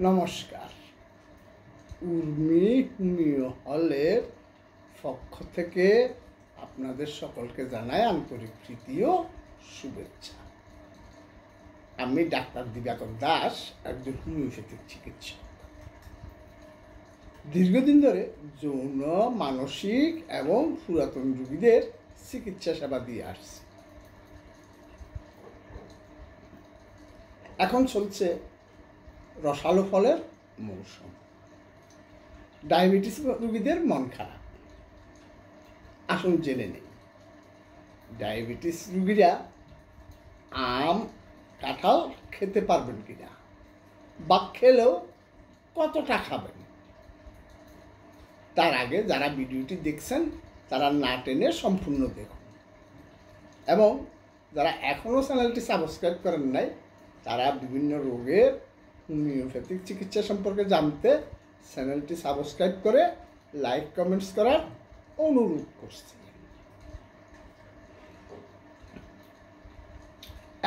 নমস্কার। উর্মি হোমিও হলের পক্ষ থেকে আপনাদের সকলকে জানাই আন্তরিক প্রীতি ও শুভেচ্ছা। আমি ডাক্তার দিবাকর দাস, একজন হোমিওপ্যাথিক চিকিৎসক। দীর্ঘদিন ধরে যৌন, মানসিক এবং পুরাতন রোগীদের চিকিৎসা সেবা দিয়ে আসছি। এখন চলছে রসালো ফলের মৌসুম। ডায়াবেটিস রোগীদের মন খারাপ। আসুন জেনে নেই ডায়াবেটিস রোগীরা আম, কাঁঠাল খেতে পারবেন কিনা, বা খেলেও কতটা খাবেন। তার আগে যারা ভিডিওটি দেখছেন তারা না টেনে সম্পূর্ণ দেখুন, এবং যারা এখনও চ্যানেলটি সাবস্ক্রাইব করেন নাই তারা বিভিন্ন রোগের হোমিওপ্যাথিক চিকিৎসা সম্পর্কে জানতে চ্যানেলটি সাবস্ক্রাইব করে লাইক কমেন্টস করার অনুরোধ করছি।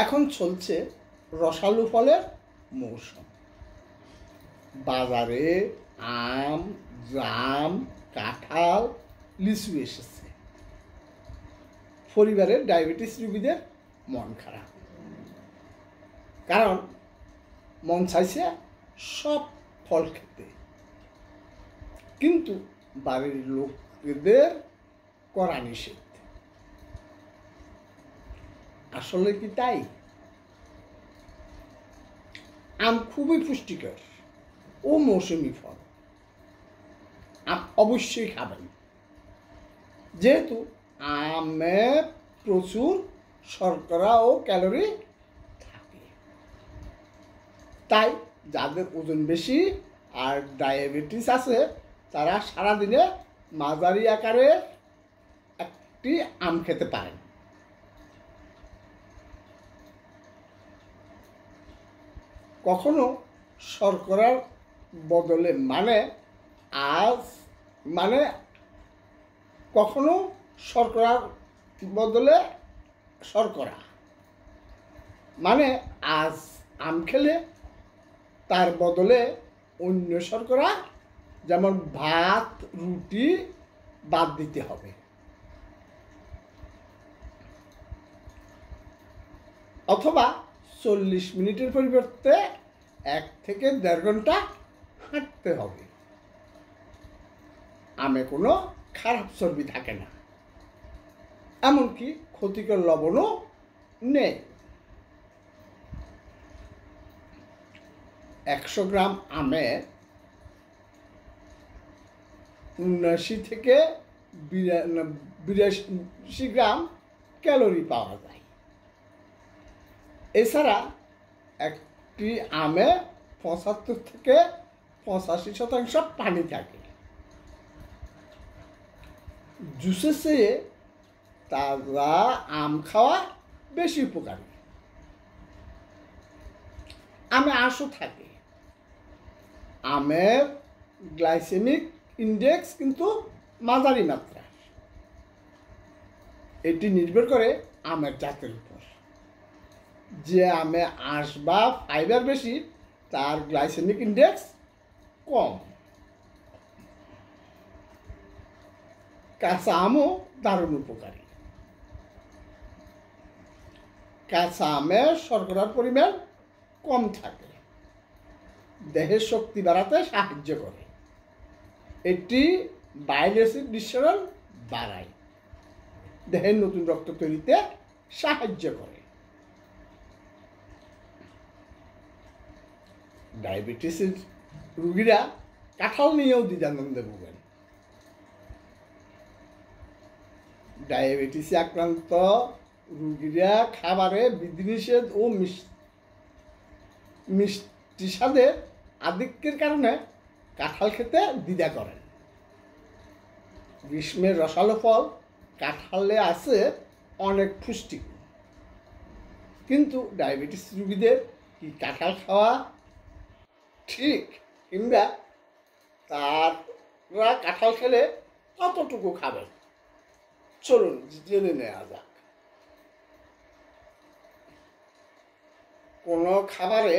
এখন চলছে রসালো ফলের মৌসুম। বাজারে আম, জাম, কাঁঠাল, লিচু এসেছে। পরিবারের ডায়াবেটিস রোগীদের মন খারাপ, কারণ মন চাইছে সব ফল খেতে, কিন্তু বাড়ির লোকদের করা নিষেধ। আসলে কি তাই? আম খুবই পুষ্টিকর ও মৌসুমি ফল। আম অবশ্যই খাবেন, যেহেতু আমে প্রচুর শর্করা ও ক্যালোরি থাকে। তাই যাদের ওজন বেশি আর ডায়াবেটিস আছে তারা সারাদিনে মাঝারি আকারের একটি আম খেতে পারেন। কখনো শর্করার বদলে কখনো শর্করার বদলে শর্করা আজ আম খেলে তার বদলে অন্য শর্করা, যেমন ভাত, রুটি বাদ দিতে হবে। অথবা 40 মিনিটের পরিবর্তে 1 থেকে 1.5 ঘন্টা হাঁটতে হবে। আমে কোনো খারাপ চর্বি থাকে না, এমনকি ক্ষতিকর লবণও নেই। 100 গ্রাম আমে 79 থেকে 82 গ্রাম ক্যালোরি পাওয়া যায়। এছাড়া একটি আমে 75 থেকে 85% পানি থাকে। জুসের চেয়ে তাজা আম খাওয়া বেশি উপকারী। আমে আঁশও থাকে। আমের গ্লাইসেমিক ইন্ডেক্স কিন্তু মাঝারি মাত্রার। এটি নির্ভর করে আমের জাতের উপর। যে আমে আঁশ বা ফাইবার বেশি তার গ্লাইসেমিক ইন্ডেক্স কম। কাঁচা আমও দারুণ উপকারী। কাঁচা আমে শর্করার পরিমাণ কম থাকে, দেহের শক্তি বাড়াতে সাহায্য করে। এটি বাইল অ্যাসিড নিঃসরণ বাড়ায়, দেহের নতুন রক্ত তৈরিতে সাহায্য করে। ডায়াবেটিসের রোগীরা কাঁঠাল নিয়েও দ্বিধাদ্বন্দ্বে ভোগেন। ডায়াবেটিসে আক্রান্ত রোগীরা খাবারে বিধিনিষেধ ও মিষ্টি স্বাদের আধিক্যের কারণে কাঁঠাল খেতে দ্বিধা করেন। গ্রীষ্মের রসালো ফল কাঁঠালে আছে অনেক পুষ্টিগুণ, কিন্তু ডায়াবেটিস রোগীদের কি কাঁঠাল খাওয়া ঠিক, কিংবা তারা কাঁঠাল খেলে কতটুকু খাবেন? চলুন জেনে নেওয়া যাক। কোনো খাবারে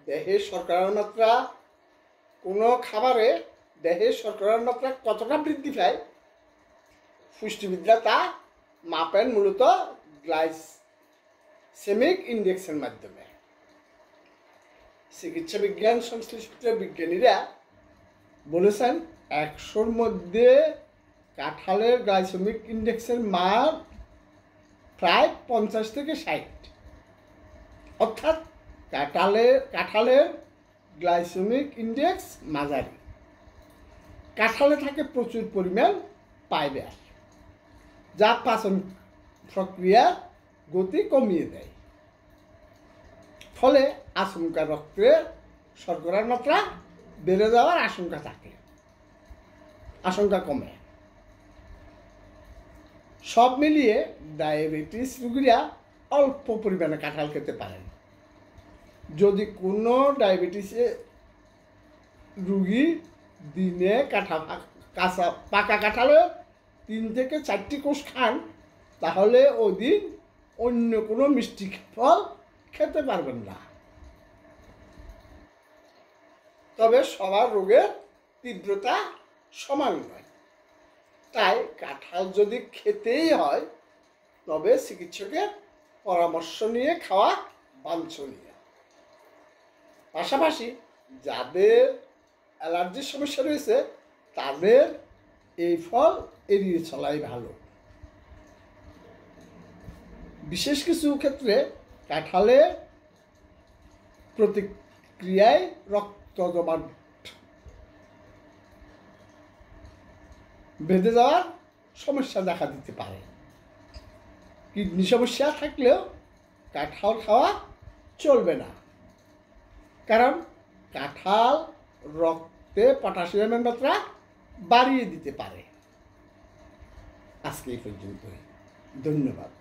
দেহে শর্করার মাত্রা, কোনো খাবারে দেহে শর্করার মাত্রা কতটা বৃদ্ধি পায় পুষ্টিবিদরা তা মাপেন মূলত গ্লাইসেমিক ইন্ডেক্সের মাধ্যমে। চিকিৎসা বিজ্ঞান সংশ্লিষ্ট বিজ্ঞানীরা বলেছেন 100-র মধ্যে কাঁঠালের গ্লাইসেমিক ইন্ডেক্সের মান প্রায় 50 থেকে 60, অর্থাৎ কাঁঠালের গ্লাইসেমিক ইন্ডেক্স মাঝারি। কাঁঠালে থাকে প্রচুর পরিমাণ ফাইবার, যা পাচন প্রক্রিয়ার গতি কমিয়ে দেয়, ফলে আচমকা রক্তে শর্করার মাত্রা বেড়ে যাওয়ার আশঙ্কা কমে। সব মিলিয়ে ডায়াবেটিস রোগীরা অল্প পরিমাণে কাঁঠাল খেতে পারেন। যদি কোনো ডায়াবেটিসে রোগী দিনে পাকা কাঁঠালের 3 থেকে 4টি কোষ খান, তাহলে ওই দিন অন্য কোনো মিষ্টি ফল খেতে পারবেন না। তবে সবার রোগের তীব্রতা সমান নয়, তাই কাঁঠাল যদি খেতেই হয় তবে চিকিৎসকের পরামর্শ নিয়ে খাওয়া বাঞ্ছনীয়। পাশাপাশি যাদের অ্যালার্জির সমস্যা রয়েছে তাদের এই ফল এড়িয়ে চলাই ভালো। বিশেষ কিছু ক্ষেত্রে কাঁঠালের প্রতিক্রিয়ায় রক্ত জমাট বেঁধে যাওয়ার সমস্যা দেখা দিতে পারে। কিডনি সমস্যা থাকলেও কাঁঠাল খাওয়া চলবে না, কারণ কাঁঠাল রক্তে পটাশিয়ামের মাত্রা বাড়িয়ে দিতে পারে। আজকে এই পর্যন্তই, ধন্যবাদ।